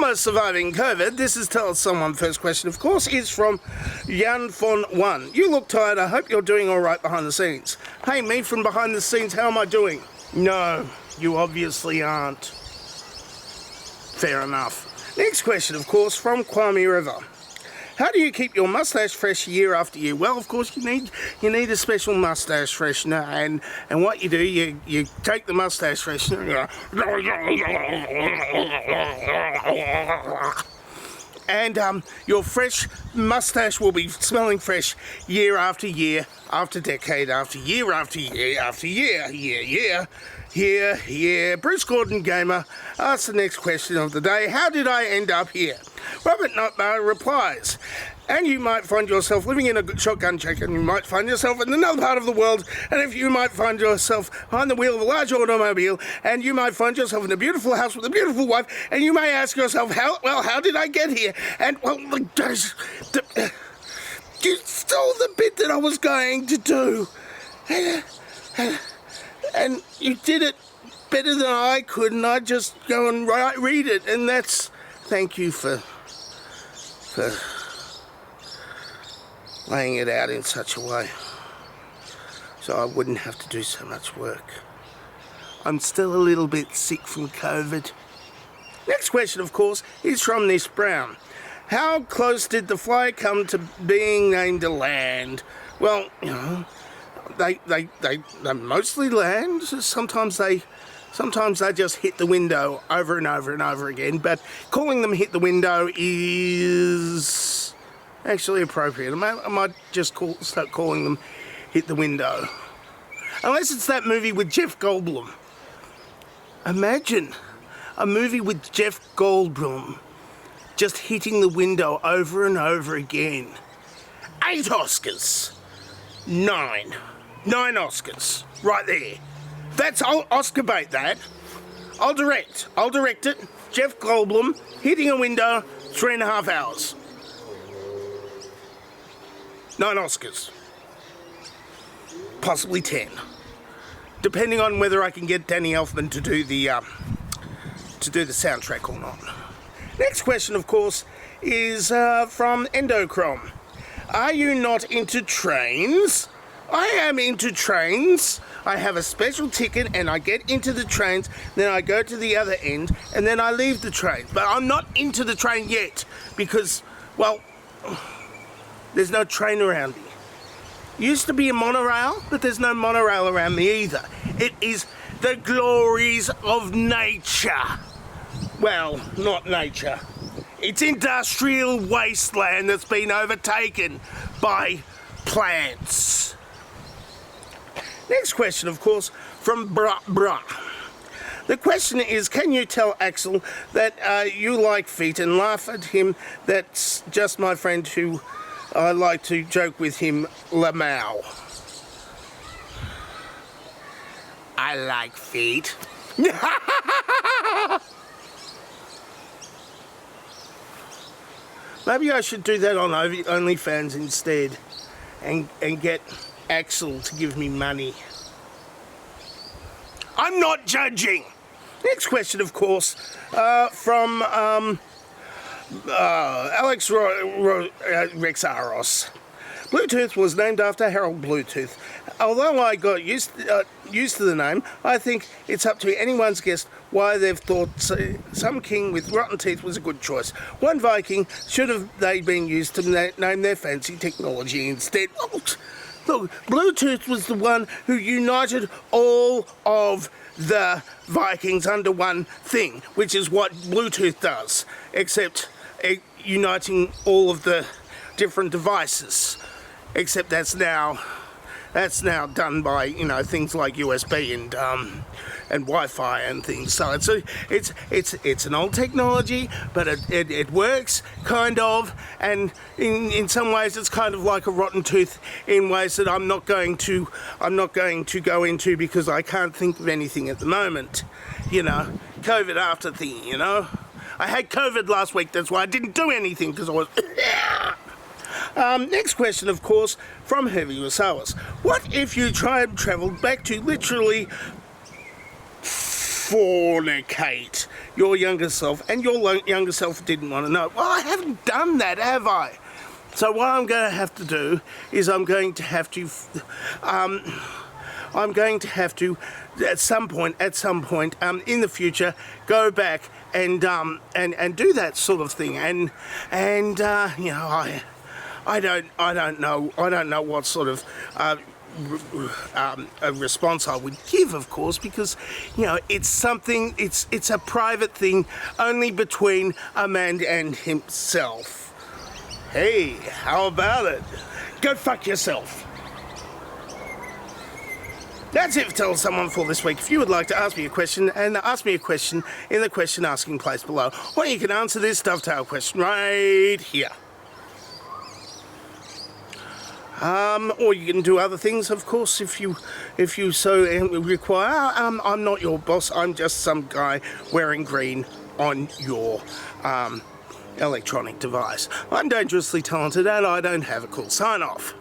Almost surviving COVID. This is Tell Someone. First question, of course, is from Jan von 1. You look tired. I hope you're doing all right behind the scenes. Hey, me from behind the scenes, how am I doing? No, you obviously aren't. Fair enough. Next question, of course, from Kwame River. How do you keep your mustache fresh year after year? Well, of course, you need a special mustache freshener, and what you do, you take the mustache freshener, and your fresh mustache will be smelling fresh year after year, after decade, after year, after year, after year. Bruce Gordon Gamer asks the next question of the day. How did I end up here? Robert Nightmare replies, and you might find yourself living in a shotgun shack, and you might find yourself in another part of the world, and if you might find yourself behind the wheel of a large automobile, and you might find yourself in a beautiful house with a beautiful wife, and you may ask yourself, how did I get here? And, well, you stole the bit that I was going to do. And you did it better than I could, and I just go and read it, and that's... Thank you for laying it out in such a way so I wouldn't have to do so much work. I'm still a little bit sick from COVID. Next question, of course, is from Nish Brown. How close did the fly come to being named a land? Well, you know, they mostly land. Sometimes they just hit the window over and over and over again, but calling them hit the window is actually appropriate. I might just start calling them hit the window. Unless it's that movie with Jeff Goldblum. Imagine a movie with Jeff Goldblum just hitting the window over and over again. 8 Oscars. 9 Oscars. Right there. I'll Oscar bait that. I'll direct it. Jeff Goldblum hitting a window, 3.5 hours. 9 Oscars. Possibly 10. Depending on whether I can get Danny Elfman to do the soundtrack or not. Next question, of course, is from Endochrome. Are you not into trains? I am into trains. I have a special ticket and I get into the trains, then I go to the other end and then I leave the train. But I'm not into the train yet because, well, there's no train around me. Used to be a monorail, but there's no monorail around me either. It is the glories of nature. Well, not nature. It's industrial wasteland that's been overtaken by plants. Next question, of course, from Bra. The question is, can you tell Axel that you like feet and laugh at him? That's just my friend who I like to joke with him, Lamau. I like feet. Maybe I should do that on OnlyFans instead and get Axel to give me money. I'm not judging. Next question, of course, from Alex Rexaros. Bluetooth was named after Harold Bluetooth. Although I got used to the name, I think it's up to anyone's guess why they've thought some king with rotten teeth was a good choice. One Viking should have they been used to name their fancy technology instead. Look, Bluetooth was the one who united all of the Vikings under one thing, which is what Bluetooth does, except uniting all of the different devices. Except that's now done by, things like USB and Wi-Fi and things. So it's an old technology, but it works kind of, and in some ways it's kind of like a rotten tooth in ways that I'm not going to go into because I can't think of anything at the moment. COVID after thing. I had COVID last week. That's why I didn't do anything because I was. Next question, of course, from Heavy Wasawas. What if you travelled back to literally fornicate? your younger self, and your younger self didn't want to know. Well, I haven't done that, have I? So what I'm going to have to do is I'm going to have to at some point in the future go back and do that sort of thing, and you know, I don't know what sort of a response I would give, of course, because you know it's a private thing only between a man and himself. Hey, how about it? Go fuck yourself. That's it for Tell Someone for this week. If you would like to ask me a question, and ask me a question in the question asking place below, or you can answer this dovetail question right here. Or you can do other things, of course, if you so require. I'm not your boss. I'm just some guy wearing green on your electronic device. I'm dangerously talented and I don't have a cool sign off.